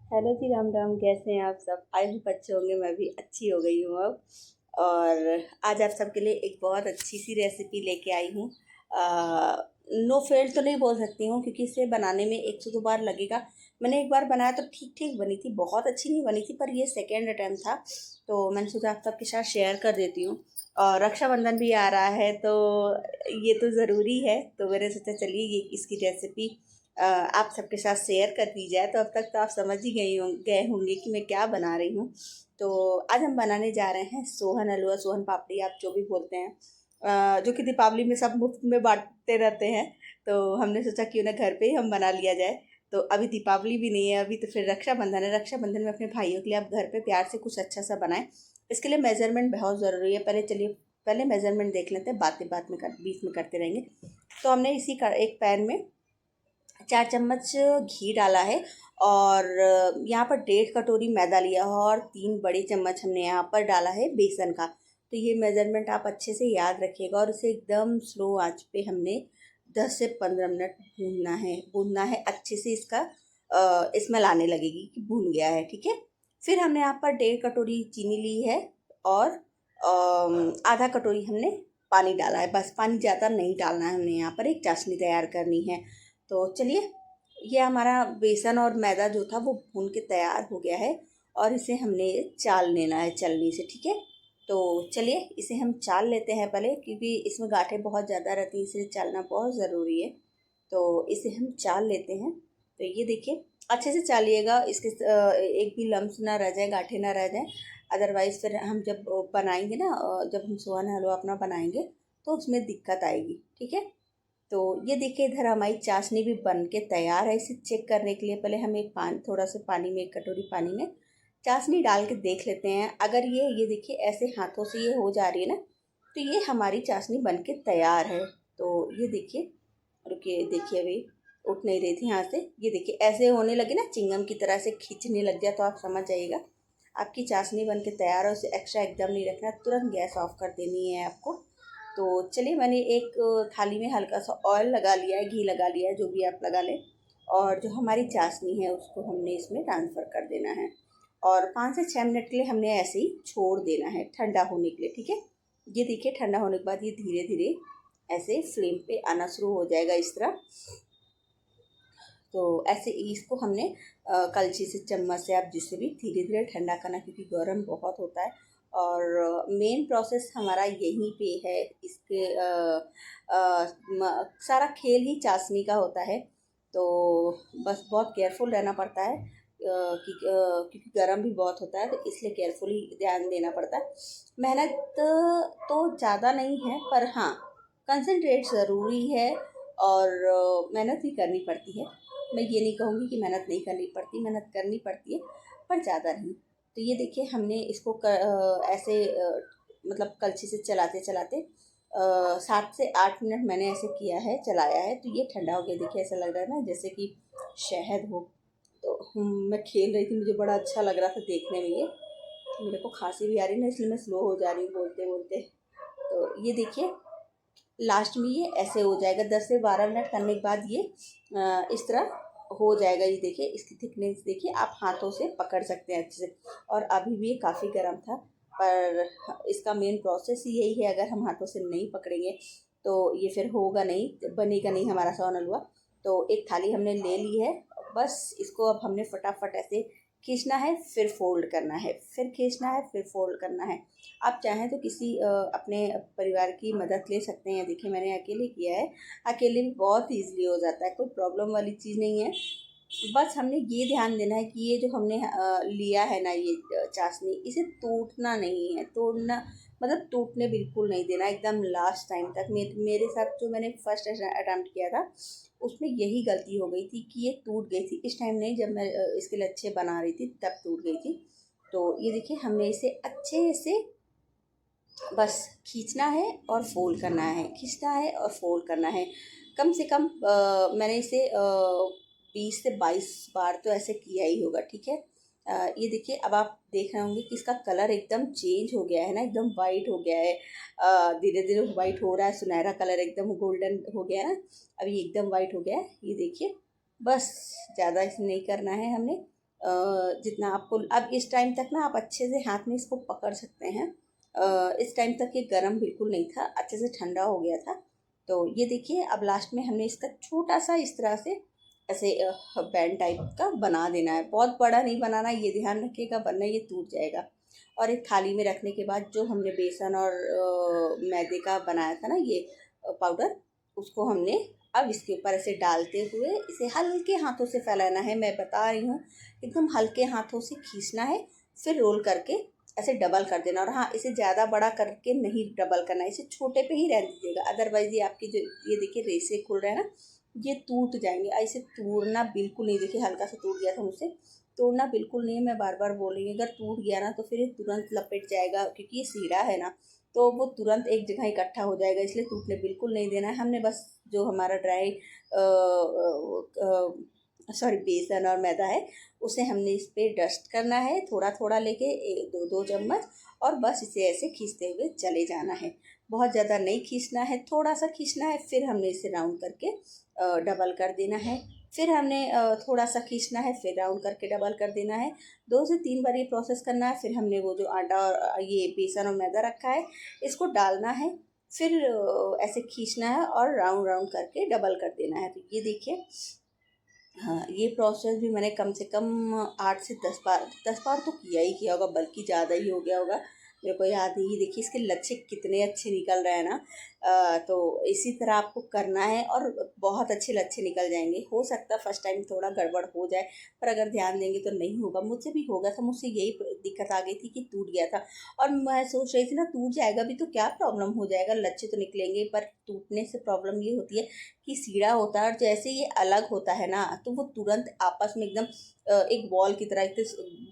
Hello जी, राम राम। कैसे हैं आप सब? आई होप अच्छे होंगे। मैं भी अच्छी हो गई हूँ अब। और आज आप सबके लिए एक बहुत अच्छी सी रेसिपी लेके आई हूँ। नो फेल्ड तो नहीं बोल सकती हूँ क्योंकि इसे बनाने में 100-2 बार लगेगा। मैंने एक बार बनाया तो ठीक ठीक बनी थी, बहुत अच्छी नहीं बनी थी, पर ये सेकेंड अटैम्प्ट था। तो मैंने सोचा आप सबके साथ शेयर कर देती हूँ। और रक्षाबंधन भी आ रहा है तो ये तो ज़रूरी है, तो मैंने सोचा चलिए ये इसकी रेसिपी आप सबके साथ शेयर कर दी जाए। तो अब तक तो आप समझ ही गए होंगे कि मैं क्या बना रही हूँ। तो आज हम बनाने जा रहे हैं सोहन हलवा, सोहन पापड़ी आप जो भी बोलते हैं, जो कि दीपावली में सब मुफ्त में बांटते रहते हैं। तो हमने सोचा क्यों ना घर पे ही हम बना लिया जाए। तो अभी दीपावली भी नहीं है, अभी तो फिर रक्षाबंधन है। रक्षाबंधन में अपने भाइयों के लिए आप घर पे प्यार से कुछ अच्छा सा बनाएं। इसके लिए मेजरमेंट बहुत ज़रूरी है। पहले मेजरमेंट देख लेते हैं, बातें बात में बीच में करते रहेंगे। तो हमने इसी का एक पैन में 4 चम्मच घी डाला है। और यहाँ पर 1.5 कटोरी मैदा लिया है और 3 बड़े चम्मच हमने यहाँ पर डाला है बेसन का। तो ये मेजरमेंट आप अच्छे से याद रखिएगा। और इसे एकदम स्लो आंच पे हमने 10 से 15 मिनट भूनना है अच्छे से। इसका स्मेल आने लगेगी कि भून गया है, ठीक है। फिर हमने यहाँ पर 1.5 कटोरी चीनी ली है। और आधा कटोरी हमने पानी डाला है, बस पानी ज़्यादा नहीं डालना है। हमने यहाँ पर एक चाशनी तैयार करनी है। तो चलिए, ये हमारा बेसन और मैदा जो था वो भून के तैयार हो गया है। और इसे हमने चाल लेना है चलनी से, ठीक है। तो चलिए इसे हम चाल लेते हैं पहले, क्योंकि इसमें गांठें बहुत ज़्यादा रहती हैं, इसे चालना बहुत ज़रूरी है। तो इसे हम चाल लेते हैं। तो ये देखिए, अच्छे से चालिएगा, इसके एक भी लम्स ना रह जाए, गांठें ना रह जाए। अदरवाइज़ फिर हम जब बनाएंगे ना, जब हम सोहन हलवा अपना बनाएंगे तो उसमें दिक्कत आएगी, ठीक है। तो ये देखिए, इधर हमारी चाशनी भी बन के तैयार है। इसे चेक करने के लिए पहले हम एक पानी, थोड़ा सा पानी में, 1 कटोरी पानी में चाशनी डाल के देख लेते हैं। अगर ये देखिए ऐसे हाथों से ये हो जा रही है ना, तो ये हमारी चाशनी बन के तैयार है। तो ये देखिए, रुकिए, देखिए अभी उठ नहीं रही थी यहाँ से। ये देखिए ऐसे होने लगे ना, चिंगम की तरह से खींचने लग जाए तो आप समझ जाइएगा आपकी चाशनी बन के तैयार है। उसे एक्स्ट्रा एकदम नहीं रखना, तुरंत गैस ऑफ कर देनी है आपको। तो चलिए, मैंने एक थाली में हल्का सा ऑयल लगा लिया है, घी लगा लिया है, जो भी आप लगा लें। और जो हमारी चाशनी है उसको हमने इसमें ट्रांसफ़र कर देना है। और 5 से 6 मिनट के लिए हमने ऐसे ही छोड़ देना है ठंडा होने के लिए, ठीक है। ये देखिए, ठंडा होने के बाद ये धीरे धीरे ऐसे फ्लेम पे आना शुरू हो जाएगा इस तरह। तो ऐसे इसको हमने कलछी से, चम्मच से, आप जिससे भी धीरे धीरे ठंडा करना, क्योंकि गर्म बहुत होता है। और मेन प्रोसेस हमारा यहीं पे है। इसके सारा खेल ही चाशनी का होता है। तो बस बहुत केयरफुल रहना पड़ता है, क्योंकि गर्म भी बहुत होता है, तो इसलिए केयरफुली ध्यान देना पड़ता है। मेहनत तो ज़्यादा नहीं है, पर हाँ, कंसंट्रेट ज़रूरी है। और मेहनत भी करनी पड़ती है। मैं ये नहीं कहूँगी कि मेहनत नहीं करनी पड़ती, मेहनत करनी पड़ती है, पर ज़्यादा नहीं। तो ये देखिए, हमने इसको ऐसे मतलब कलछी से चलाते चलाते 7 से 8 मिनट मैंने ऐसे किया है, चलाया है। तो ये ठंडा हो गया। देखिए ऐसा लग रहा है ना जैसे कि शहद हो। तो मैं खेल रही थी, मुझे बड़ा अच्छा लग रहा था देखने में ये। मेरे को खांसी भी आ रही है ना, इसलिए मैं स्लो हो जा रही हूँ बोलते बोलते। तो ये देखिए, लास्ट में ये ऐसे हो जाएगा। 10 से 12 मिनट करने के बाद ये इस तरह हो जाएगा। ये देखिए, इसकी थिकनेस देखिए, आप हाथों से पकड़ सकते हैं अच्छे से। और अभी भी ये काफ़ी गर्म था, पर इसका मेन प्रोसेस ही यही है। अगर हम हाथों से नहीं पकड़ेंगे तो ये फिर होगा नहीं, बनेगा नहीं हमारा सोहन हलवा। तो एक थाली हमने ले ली है। बस इसको अब हमने फटाफट ऐसे खींचना है, फिर फोल्ड करना है, फिर खींचना है, फिर फोल्ड करना है। आप चाहें तो किसी अपने परिवार की मदद ले सकते हैं। देखिए, मैंने अकेले किया है। अकेले भी बहुत ईज़िली हो जाता है, कोई प्रॉब्लम वाली चीज़ नहीं है। बस हमने ये ध्यान देना है कि ये जो हमने लिया है ना, ये चाशनी, इसे टूटना नहीं है, तोड़ना मतलब टूटने बिल्कुल नहीं देना एकदम लास्ट टाइम तक। मेरे साथ जो मैंने फर्स्ट अटैम्प्ट किया था उसमें यही गलती हो गई थी कि ये टूट गई थी। इस टाइम नहीं, जब मैं इसके लिए अच्छे बना रही थी तब टूट गई थी। तो ये देखिए, हमने इसे अच्छे से बस खींचना है और फोल्ड करना है, खींचना है और फोल्ड करना है। कम से कम मैंने इसे 20 से 22 बार तो ऐसे किया ही होगा, ठीक है। ये देखिए, अब आप देख रहे होंगे कि इसका कलर एकदम चेंज हो गया है ना, एकदम वाइट हो गया है। धीरे धीरे वाइट हो रहा है, सुनहरा कलर, एकदम गोल्डन हो गया है ना। अभी एकदम वाइट हो गया है, ये देखिए। बस ज़्यादा इसे नहीं करना है हमने। जितना आपको अब इस टाइम तक ना आप अच्छे से हाथ में इसको पकड़ सकते हैं। इस टाइम तक ये गरम बिल्कुल नहीं था, अच्छे से ठंडा हो गया था। तो ये देखिए अब लास्ट में हमने इसका छोटा सा इस तरह से ऐसे बैंड टाइप का बना देना है। बहुत बड़ा नहीं बनाना, ये ध्यान रखिएगा वरना ये टूट जाएगा। और एक थाली में रखने के बाद जो हमने बेसन और मैदे का बनाया था ना ये पाउडर, उसको हमने अब इसके ऊपर ऐसे डालते हुए इसे हल्के हाथों से फैलाना है। मैं बता रही हूँ एकदम हल्के हाथों से खींचना है, फिर रोल करके ऐसे डबल कर देना। और हाँ, इसे ज़्यादा बड़ा करके नहीं डबल करना, इसे छोटे पे ही रहने दीजिएगा, अदरवाइज ये आपकी जो ये देखिए रेसे खुल रहे हैं ना, ये टूट जाएंगे। ऐसे तोड़ना बिल्कुल नहीं, देखिए हल्का सा टूट गया था मुझसे, तोड़ना बिल्कुल नहीं है। मैं बार बार बोल रही हूँ, अगर टूट गया ना तो फिर ये तुरंत लपेट जाएगा, क्योंकि ये सीढ़ा है ना, तो वो तुरंत एक जगह इकट्ठा हो जाएगा, इसलिए टूटने बिल्कुल नहीं देना है। हमने बस जो हमारा ड्राई सॉरी बेसन और मैदा है उसे हमने इस पर डस्ट करना है, थोड़ा थोड़ा लेके दो दो चम्मच, और बस इसे ऐसे खींचते हुए चले जाना है। बहुत ज़्यादा नहीं खींचना है, थोड़ा सा खींचना है, फिर हमने इसे राउंड करके डबल कर देना है। फिर हमने थोड़ा सा खींचना है, फिर राउंड करके डबल कर देना है। 2 से 3 बार ये प्रोसेस करना है। फिर हमने वो जो आटा और ये बेसन और मैदा रखा है इसको डालना है, फिर ऐसे खींचना है और राउंड राउंड करके डबल कर देना है। तो ये देखिए, हाँ, ये प्रोसेस भी मैंने कम से कम 8 से 10 बार तो किया ही किया होगा, बल्कि ज़्यादा ही हो गया होगा, मेरे को याद नहीं। देखिए इसके लच्छे कितने अच्छे निकल रहे हैं ना। तो इसी तरह आपको करना है और बहुत अच्छे लच्छे निकल जाएंगे। हो सकता है फर्स्ट टाइम थोड़ा गड़बड़ हो जाए, पर अगर ध्यान देंगे तो नहीं होगा। मुझसे भी हो गया था, मुझसे यही दिक्कत आ गई थी कि टूट गया था। और मैं सोच रही थी ना टूट जाएगा भी तो क्या प्रॉब्लम हो जाएगा, लच्छे तो निकलेंगे, पर टूटने से प्रॉब्लम ये होती है कि सीढ़ा होता है और जैसे ये अलग होता है ना तो वो तुरंत आपस में एकदम एक बॉल की तरह एक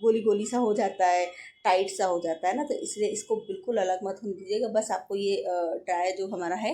गोली गोली सा हो जाता है, टाइट सा हो जाता है ना। तो इसलिए इसको बिल्कुल अलग मत होने दीजिएगा। बस आपको ये ड्राई जो हमारा है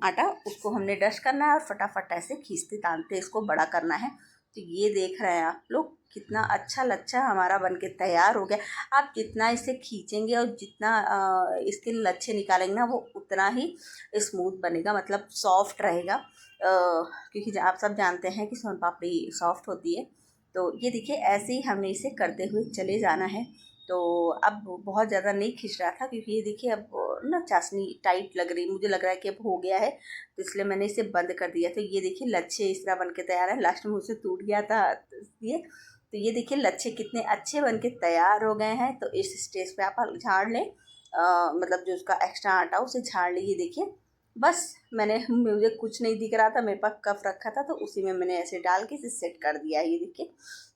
आटा, उसको हमने डस्ट करना है और फटाफट ऐसे खींचते तानते इसको बड़ा करना है। तो ये देख रहे हैं आप लोग कितना अच्छा लच्छा हमारा बनके तैयार हो गया। आप जितना इसे खींचेंगे और जितना इसके लच्छे निकालेंगे ना वो उतना ही स्मूथ बनेगा, मतलब सॉफ्ट रहेगा। क्योंकि आप सब जानते हैं कि सोन पापड़ी सॉफ्ट होती है। तो ये देखिए ऐसे ही हमने इसे करते हुए चले जाना है। तो अब बहुत ज़्यादा नहीं खींच रहा था, क्योंकि ये देखिए अब ना चाशनी टाइट लग रही, मुझे लग रहा है कि अब हो गया है, तो इसलिए मैंने इसे बंद कर दिया। तो ये देखिए लच्छे इस तरह बन के तैयार है। लास्ट में मुझसे टूट गया था इसलिए। तो ये देखिए लच्छे कितने अच्छे बन के तैयार हो गए हैं। तो इस स्टेज पे आप झाड़ लें, मतलब जो उसका एक्स्ट्रा आटा उसे झाड़ लें। ये देखिए बस मुझे कुछ नहीं दिख रहा था, मेरे पास कप रखा था तो उसी में मैंने ऐसे डाल के इसे सेट कर दिया। ये देखिए,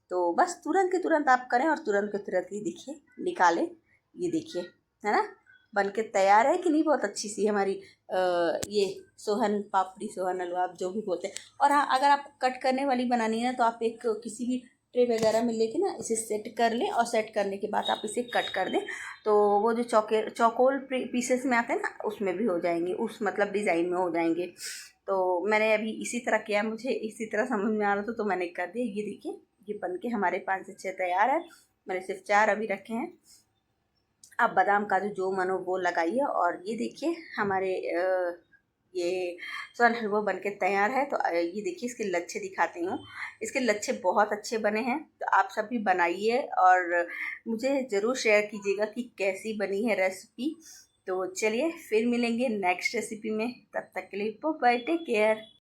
तो बस तुरंत के तुरंत आप करें और तुरंत के तुरंत ही देखिए निकालें। ये देखिए है ना बन के तैयार है कि नहीं। बहुत अच्छी सी हमारी ये सोहन पापड़ी, सोहन हलवा आप जो भी बोलते हैं। और हाँ, अगर आप कट करने वाली बनानी है ना तो आप एक किसी भी ट्रे वगैरह में लेके ना इसे सेट कर लें, और सेट करने के बाद आप इसे कट कर दें तो वो जो चौकोर पीसेस में आते हैं ना उसमें भी हो जाएंगे, उस मतलब डिज़ाइन में हो जाएंगे। तो मैंने अभी इसी तरह किया, मुझे इसी तरह समझ में आ रहा था तो मैंने कर दिया। ये देखिए ये बन के हमारे 5 से 6 तैयार है। मैंने सिर्फ 4 अभी रखे हैं। आप बादाम काजू जो मनो वो लगाइए। और ये देखिए हमारे ये सोन हलवा बन के तैयार है। तो ये देखिए इसके लच्छे दिखाती हूँ। इसके लच्छे बहुत अच्छे बने हैं, तो आप सब भी बनाइए और मुझे ज़रूर शेयर कीजिएगा कि कैसी बनी है रेसिपी। तो चलिए फिर मिलेंगे नेक्स्ट रेसिपी में, तब तक के लिए बाय, टेक केयर।